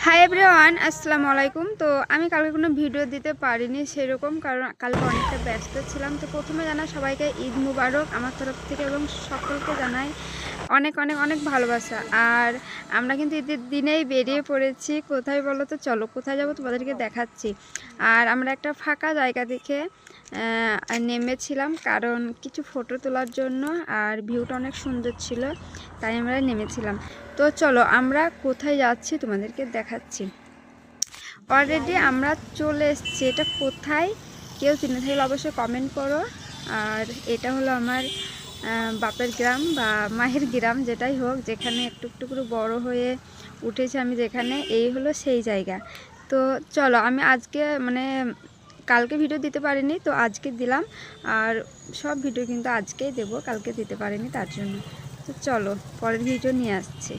Hi everyone, আসসালামু আলাইকুম। তো আমি কালকে কোনো ভিডিও দিতে পারিনি সেরকম, কারণ কালকে অনেকটা ব্যস্ত ছিলাম। তো প্রথমে জানাই সবাইকে ঈদ মুবারক আমার তরফ থেকে, এবং সকলকে জানাই অনেক অনেক অনেক ভালোবাসা। আর আমরা কিন্তু ঈদের দিনেই বেরিয়ে পড়েছি। কোথায় বলো তো? চলো কোথায় যাবো তোমাদেরকে দেখাচ্ছি। আর আমরা একটা ফাঁকা জায়গা দেখে নেমেছিলাম, কারণ কিছু ফটো তোলার জন্য। আর ভিউটা অনেক সুন্দর ছিল, তাই আমরা নেমেছিলাম। তো চলো আমরা কোথায় যাচ্ছি তোমাদেরকে দেখাচ্ছি। অলরেডি আমরা চলে এসেছি। এটা কোথায় কেউ চিনে থাকলে অবশ্যই কমেন্ট করো। আর এটা হলো আমার বাপের গ্রাম বা মায়ের গ্রাম, যেটাই হোক, যেখানে একটু একটু করে বড় হয়ে উঠেছে আমি, যেখানে এই হলো সেই জায়গা। তো চলো, আমি আজকে কালকে ভিডিও দিতে পারিনি, তো আজকে দিলাম। আর সব ভিডিও কিন্তু আজকেই দেবো, কালকে দিতে পারিনি তার জন্য। তো চলো পরের ভিডিও নিয়ে আসছি।